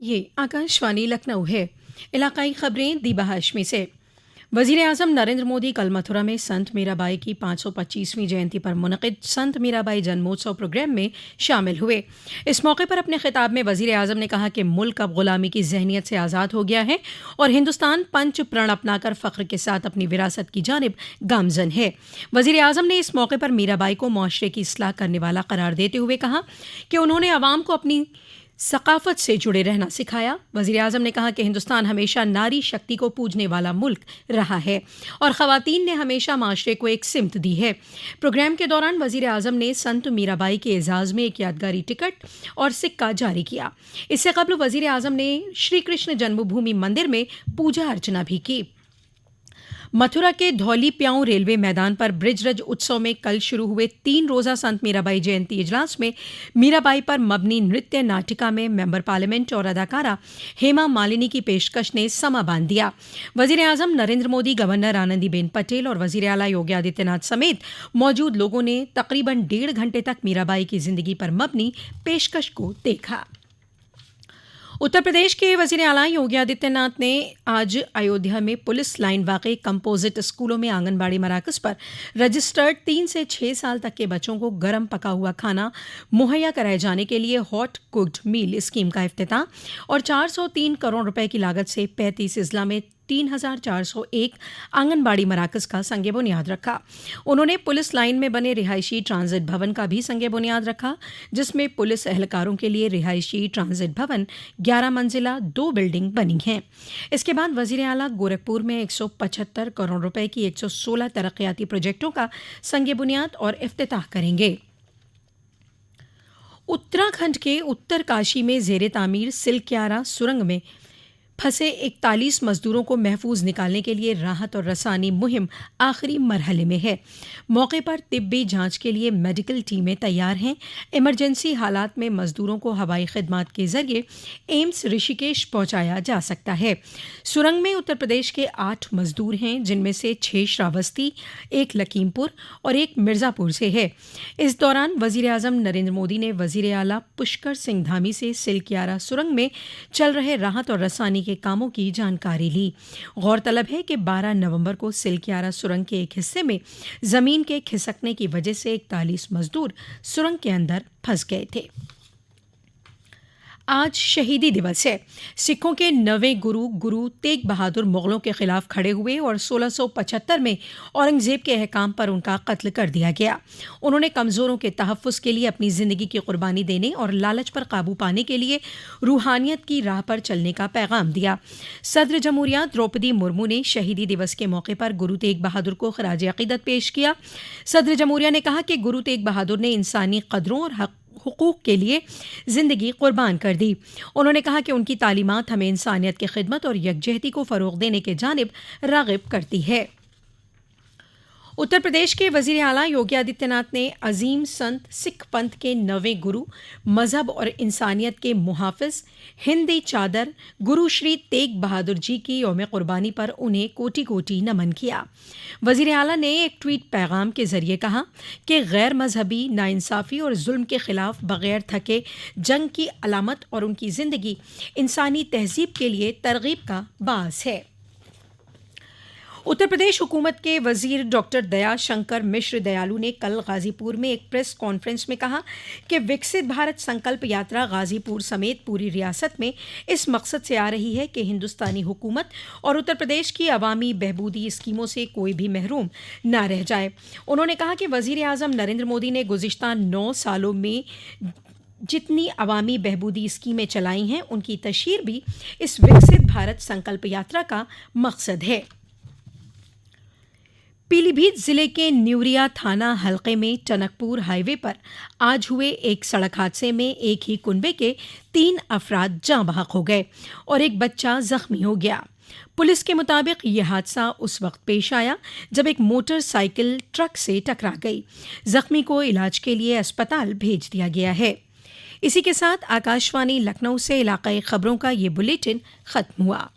ये आकाशवाणी लखनऊ है। इलाकाई खबरें दीबा हाशमी से। वज़ीर आज़म नरेंद्र मोदी कल मथुरा में संत मीराबाई की 525वीं जयंती पर मुनक़िद संत मीराबाई जन्मोत्सव प्रोग्राम में शामिल हुए। इस मौके पर अपने खिताब में वज़ीर आज़म ने कहा कि मुल्क अब ग़ुलामी की जहनीत से आज़ाद हो गया है और हिंदुस्तान पंच प्रण अपनाकर फ़ख्र के साथ अपनी विरासत की जानिब गामज़न है। वज़ीर आज़म ने इस मौके पर मीराबाई को मुआशरे की इस्लाह करने वाला करार देते हुए कहा कि उन्होंने अवाम को अपनी सकाफ़त से जुड़े रहना सिखाया। वज़ीर आज़म ने कहा कि हिंदुस्तान हमेशा नारी शक्ति को पूजने वाला मुल्क रहा है और ख़वातीन ने हमेशा माशरे को एक सिमत दी है। प्रोग्राम के दौरान वज़ीर आज़म ने संत मीराबाई के एजाज़ में एक यादगारी टिकट और सिक्का जारी किया। इससे कबल वज़ीर आज़म ने श्री कृष्ण जन्मभूमि मंदिर में पूजा अर्चना भी की। मथुरा के धौली प्याऊ रेलवे मैदान पर ब्रिजरज उत्सव में कल शुरू हुए 3 रोज़ा संत मीराबाई जयंती इजलास में मीराबाई पर मबनी नृत्य नाटिका में मेंबर पार्लियामेंट और अदाकारा हेमा मालिनी की पेशकश ने समा बांध दिया। वज़ीर आज़म नरेंद्र मोदी, गवर्नर आनंदीबेन पटेल और वज़ीर आला योगी आदित्यनाथ समेत मौजूद लोगों ने तकरीबन 1.5 घंटे तक मीराबाई की जिंदगी पर मबनी पेशकश को देखा। उत्तर प्रदेश के वज़ीर आला योगी आदित्यनाथ ने आज अयोध्या में पुलिस लाइन वाक़े कंपोजिट स्कूलों में आंगनबाड़ी मराकज़ पर रजिस्टर्ड 3 से 6 साल तक के बच्चों को गर्म पका हुआ खाना मुहैया कराए जाने के लिए हॉट कुक्ड मील स्कीम का इफ्तिताह और 403 करोड़ रुपए की लागत से 35 अजला में 3,401 आंगनबाड़ी मराकज़ का संगे बुनियाद रखा। उन्होंने पुलिस लाइन में बने रिहायशी ट्रांजिट भवन का भी संगे बुनियाद रखा, जिसमें पुलिस एहलकारों के लिए रिहायशी ट्रांजिट भवन 11 मंजिला 2 बिल्डिंग बनी हैं। इसके बाद वज़ीर आला गोरखपुर में 175 करोड़ रुपए की 116 तरक्याती प्रोजेक्टों का संगे बुनियाद और इफ्तिताह करेंगे। उत्तराखंड के उत्तरकाशी में ज़ेरे तामीर सिलक्यारा सुरंग में फंसे 41 मजदूरों को महफूज निकालने के लिए राहत और रसानी मुहिम आखिरी मरहले में है। मौके पर तिब्बी जांच के लिए मेडिकल टीमें तैयार हैं। इमरजेंसी हालात में मजदूरों को हवाई खिदमात के जरिए एम्स ऋषिकेश पहुंचाया जा सकता है। सुरंग में उत्तर प्रदेश के 8 मजदूर हैं, जिनमें से 6 श्रावस्ती, 1 लखीमपुर और 1 मिर्ज़ापुर से है। इस दौरान वज़ीर आज़म नरेंद्र मोदी ने वज़ीर आला पुष्कर सिंह धामी से सिलक्यारा सुरंग में चल रहे राहत और रसानी के कामों की जानकारी ली। गौरतलब है कि 12 नवंबर को सिलक्यारा सुरंग के एक हिस्से में जमीन के खिसकने की वजह से 41 मजदूर सुरंग के अंदर फंस गए थे। आज शहीदी दिवस है। सिखों के 9वें गुरु तेग बहादुर मुग़लों के खिलाफ खड़े हुए और 1675 में औरंगज़ेब के अहकाम पर उनका कत्ल कर दिया गया। उन्होंने कमज़ोरों के तहफ़्फ़ुज़ के लिए अपनी ज़िंदगी की कुर्बानी देने और लालच पर काबू पाने के लिए रूहानियत की राह पर चलने का पैगाम दिया। सदर जमहूरिया द्रौपदी मुर्मू ने शहीदी दिवस के मौके पर गुरु तेग बहादुर को ख़राज अक़ीदत पेश किया। सदर जमहूरिया ने कहा कि गुरु तेग बहादुर ने इंसानी क़दरों और हुकूक के लिए ज़िंदगी कुर्बान कर दी। उन्होंने कहा कि उनकी तालीमात हमें इंसानियत की खिदमत और यकजहती को फ़रोग़ देने के जानिब राग़िब करती है। उत्तर प्रदेश के वज़ीर आला योगी आदित्यनाथ ने अजीम संत सिख पंथ के 9वें गुरु, मज़हब और इंसानियत के मुहाफ़िज़, हिंदी चादर गुरु श्री तेग बहादुर जी की यौम क़ुरबानी पर उन्हें कोटि कोटि नमन किया। वज़ीर आला ने एक ट्वीट पैगाम के ज़रिए कहा कि गैर मजहबी, नाइंसाफ़ी और जुल्म के ख़िलाफ़ बग़ैर थके जंग की अलामत और उनकी ज़िंदगी इंसानी तहज़ीब के लिए तरग़ीब का बास है। उत्तर प्रदेश हुकूमत के वज़ीर डॉक्टर दयाशंकर मिश्र दयालु ने कल गाज़ीपुर में एक प्रेस कॉन्फ्रेंस में कहा कि विकसित भारत संकल्प यात्रा गाज़ीपुर समेत पूरी रियासत में इस मकसद से आ रही है कि हिंदुस्तानी हुकूमत और उत्तर प्रदेश की अवामी बहबूदी स्कीमों से कोई भी महरूम ना रह जाए। उन्होंने कहा कि वज़ीर आज़म नरेंद्र मोदी ने गुज़िश्ता 9 सालों में जितनी अवामी बहबूदी स्कीमें चलाई हैं, उनकी तशहीर भी इस विकसित भारत संकल्प यात्रा का मकसद है। पीलीभीत जिले के न्यूरिया थाना हलके में टनकपुर हाईवे पर आज हुए एक सड़क हादसे में एक ही कुनबे के 3 अफराद जाँ बहक हो गए और एक बच्चा जख्मी हो गया। पुलिस के मुताबिक यह हादसा उस वक्त पेश आया जब एक मोटरसाइकिल ट्रक से टकरा गई। जख्मी को इलाज के लिए अस्पताल भेज दिया गया है। इसी के साथ आकाशवाणी लखनऊ से इलाकाई खबरों का ये बुलेटिन खत्म हुआ।